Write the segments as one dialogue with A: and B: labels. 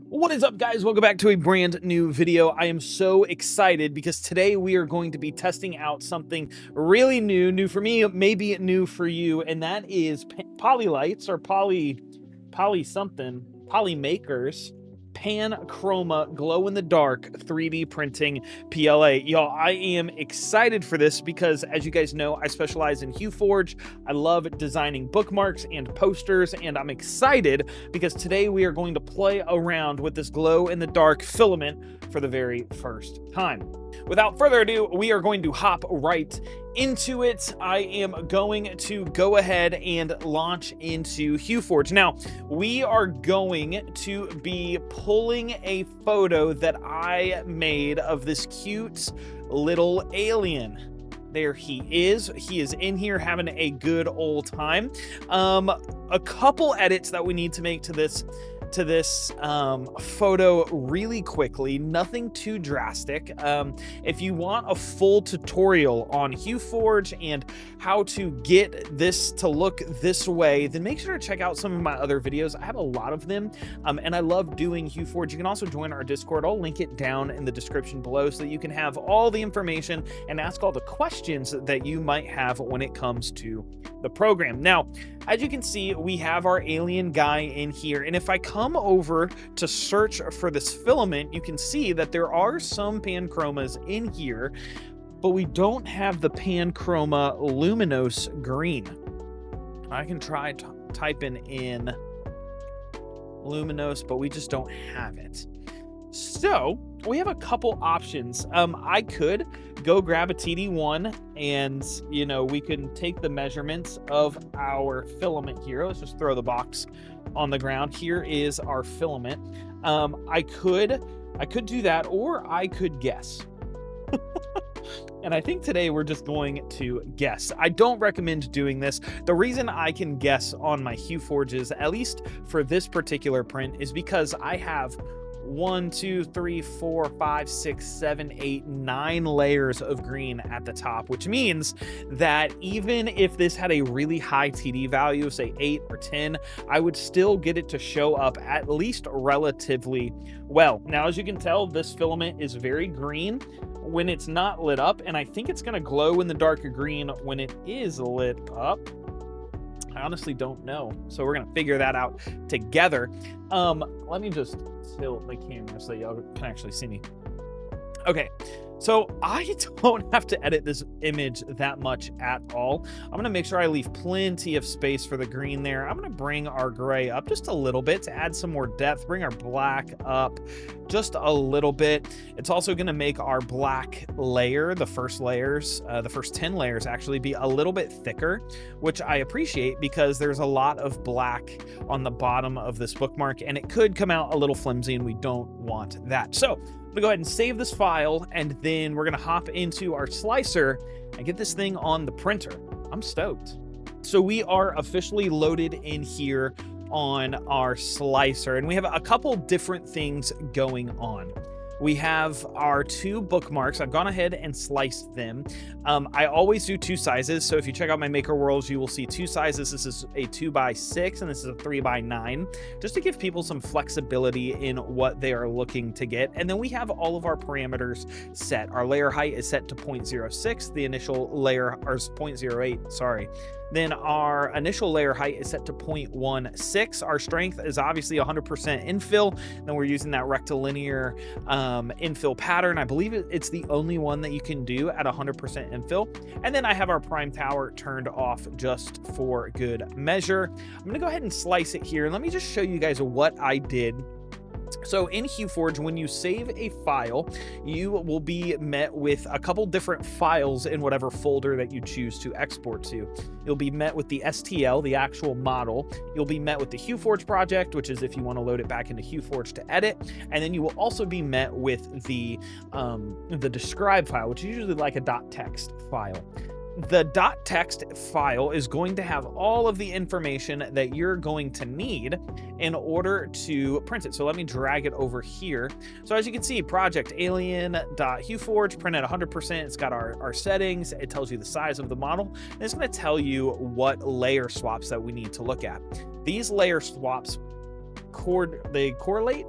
A: What is up, guys? Welcome back to a brand new video. I am so excited because today we are going to be testing out something really new for me, maybe new for you, and that is Polylights or Polymakers pan chroma glow in the dark 3D printing PLA. Y'all, I am excited for this because, as you guys know, I specialize in HueForge. I love designing bookmarks and posters, and I'm excited because today we are going to play around with this glow in the dark filament for the very first time. Without further ado, we are going to hop right into it. I am going to go ahead and launch into HueForge. Now, we are going to be pulling a photo that I made of this cute little alien. There he is. He is in here having a good old time. A couple edits that we need to make to this photo really quickly, nothing too drastic. If you want a full tutorial on HueForge and how to get this to look this way, then make sure to check out some of my other videos. I have a lot of them, and I love doing HueForge. You can also join our Discord. I'll link it down in the description below so that you can have all the information and ask all the questions that you might have when it comes to the program. Now, as you can see, we have our alien guy in here, and if I come over to search for this filament, you can see that there are some pan chromas in here, but we don't have the pan chroma luminous green. I can try typing in luminous, but we just don't have it. So we have a couple options. I could go grab a TD1 and, we can take the measurements of our filament here. Let's just throw the box on the ground. Here is our filament. I could do that, or I could guess. And I think today we're just going to guess. I don't recommend doing this. The reason I can guess on my HueForges, at least for this particular print, is because I have 1, 2, 3, 4, 5, 6, 7, 8, 9 layers of green at the top, which means that even if this had a really high TD value, say 8 or 10, I would still get it to show up at least relatively well. Now, as you can tell, this filament is very green when it's not lit up, and I think it's going to glow in the darker green when it is lit up. I honestly don't know, so we're gonna figure that out together. Let me just tilt the camera so y'all can actually see me. Okay, so I don't have to edit this image that much at all. I'm gonna make sure I leave plenty of space for the green there. I'm gonna bring our gray up just a little bit to add some more depth, bring our black up just a little bit. It's also gonna make our black layer, the first 10 layers actually, be a little bit thicker, which I appreciate because there's a lot of black on the bottom of this bookmark and it could come out a little flimsy and we don't want that. So I'm gonna go ahead and save this file, and then we're gonna hop into our slicer and get this thing on the printer. I'm stoked. So we are officially loaded in here on our slicer, and we have a couple different things going on. We have our 2 bookmarks. I've gone ahead and sliced them. I always do 2 sizes. So if you check out my Maker Worlds, you will see 2 sizes. This is a 2x6 and this is a 3x9, just to give people some flexibility in what they are looking to get. And then we have all of our parameters set. Our layer height is set to 0.06. The initial layer, or 0.08, sorry. Then our initial layer height is set to 0.16. Our strength is obviously 100% infill. Then we're using that rectilinear infill pattern. I believe it's the only one that you can do at 100% infill. And then I have our prime tower turned off just for good measure. I'm gonna go ahead and slice it here. And let me just show you guys what I did. So in HueForge, when you save a file, you will be met with a couple different files in whatever folder that you choose to export to. You'll be met with the STL, the actual model. You'll be met with the HueForge project, which is if you want to load it back into HueForge to edit. And then you will also be met with the describe file, which is usually like a .text file. The .text file is going to have all of the information that you're going to need in order to print it. So let me drag it over here. So as you can see, project alien.hueforge, print at 100%. It's got our settings. It tells you the size of the model. And it's going to tell you what layer swaps that we need to look at. These layer swaps correlate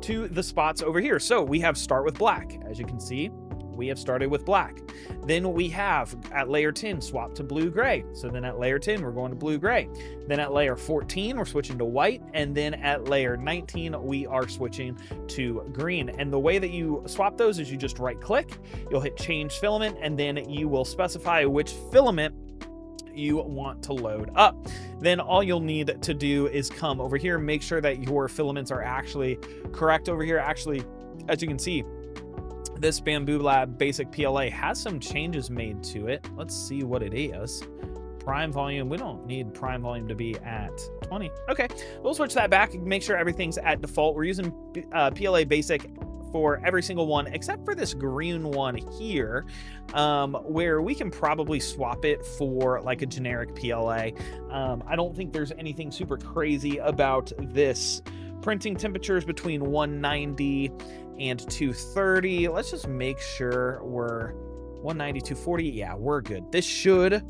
A: to the spots over here. So we have start with black. As you can see, we have started with black. Then we have at layer 10 swap to blue gray. So then at layer 10 we're going to blue gray. Then at layer 14 we're switching to white, and then at layer 19 we are switching to green. And the way that you swap those is you just right click, you'll hit change filament, and then you will specify which filament you want to load up. Then all you'll need to do is come over here, make sure that your filaments are actually correct over here. Actually, as you can see, this Bamboo Lab Basic PLA has some changes made to it. Let's see what it is. Prime volume, we don't need prime volume to be at 20. Okay, we'll switch that back and make sure everything's at default. We're using PLA Basic for every single one except for this green one here, where we can probably swap it for like a generic PLA. I don't think there's anything super crazy about this. Printing temperatures between 190 and 230. Let's just make sure we're 190, 240. Yeah, we're good. This should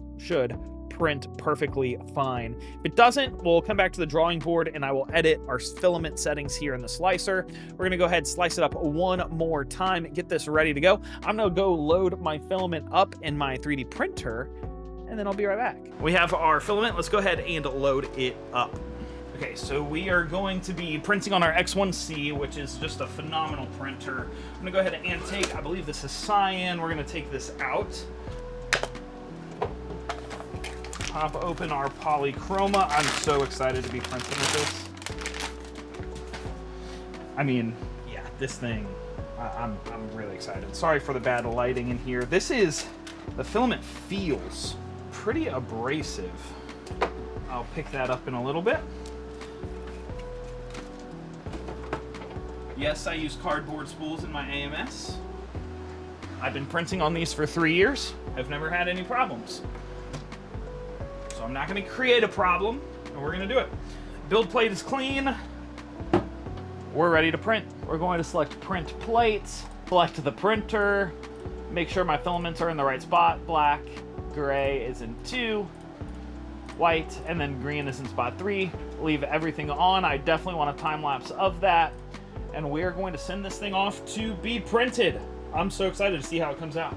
A: print perfectly fine. If it doesn't, we'll come back to the drawing board and I will edit our filament settings here in the slicer. We're gonna go ahead and slice it up one more time, get this ready to go. I'm gonna go load my filament up in my 3D printer, and then I'll be right back. We have our filament. Let's go ahead and load it up. Okay, so we are going to be printing on our X1C, which is just a phenomenal printer. I'm gonna go ahead and take, I believe this is cyan. We're gonna take this out. Pop open our Chroma. I'm so excited to be printing with this. I mean, yeah, this thing, I'm really excited. Sorry for the bad lighting in here. The filament feels pretty abrasive. I'll pick that up in a little bit. Yes, I use cardboard spools in my AMS. I've been printing on these for 3 years. I've never had any problems. So I'm not gonna create a problem, and we're gonna do it. Build plate is clean. We're ready to print. We're going to select print plates, select the printer, make sure my filaments are in the right spot. Black, gray is in 2, white, and then green is in spot 3. Leave everything on. I definitely want a time lapse of that. And we are going to send this thing off to be printed. I'm so excited to see how it comes out.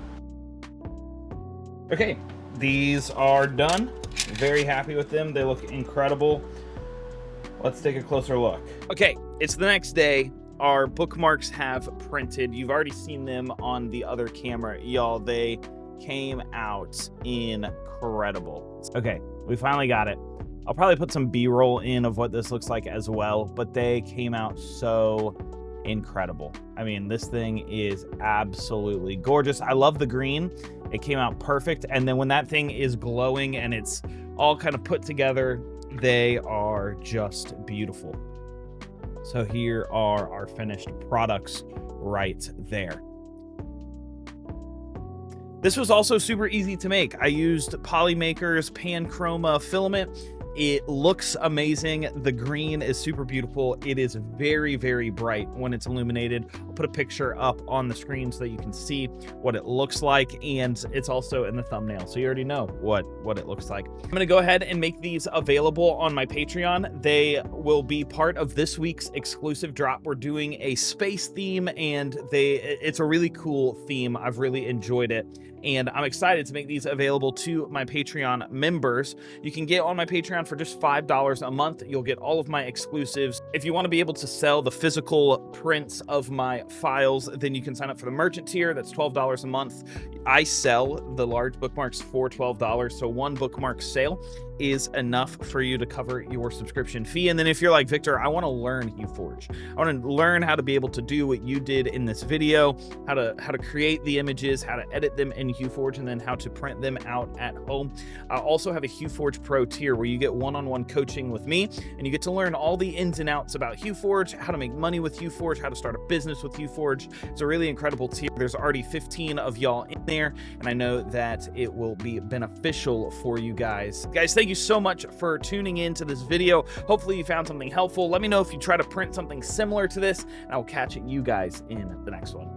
A: Okay, these are done. Very happy with them. They look incredible. Let's take a closer look. Okay, it's the next day. Our bookmarks have printed. You've already seen them on the other camera. Y'all, they came out incredible. Okay, we finally got it. I'll probably put some B-roll in of what this looks like as well, but they came out so incredible. I mean, this thing is absolutely gorgeous. I love the green. It came out perfect. And then when that thing is glowing and it's all kind of put together, they are just beautiful. So here are our finished products right there. This was also super easy to make. I used Polymaker's Pan Chroma filament. It looks amazing. The green is super beautiful. It is very, very bright when it's illuminated. I'll put a picture up on the screen so that you can see what it looks like, and it's also in the thumbnail, so you already know what it looks like. I'm gonna go ahead and make these available on my Patreon. They will be part of this week's exclusive drop. We're doing a space theme, and it's a really cool theme. I've really enjoyed it, and I'm excited to make these available to my Patreon members. You can get on my Patreon for just $5 a month. You'll get all of my exclusives. If you want to be able to sell the physical prints of my files, then you can sign up for the merchant tier. That's $12 a month. I sell the large bookmarks for $12, so one bookmark sale is enough for you to cover your subscription fee. And then if you're like, Victor, I want to learn HueForge. I want to learn how to be able to do what you did in this video, how to create the images, how to edit them in HueForge, and then how to print them out at home. I also have a HueForge Pro tier where you get one-on-one coaching with me, and you get to learn all the ins and outs about HueForge, how to make money with HueForge, how to start a business with HueForge. It's a really incredible tier. There's already 15 of y'all in there, and I know that it will be beneficial for you guys. Guys, thank you so much for tuning in to this video. Hopefully you found something helpful. Let me know if you try to print something similar to this, and I will catch you guys in the next one.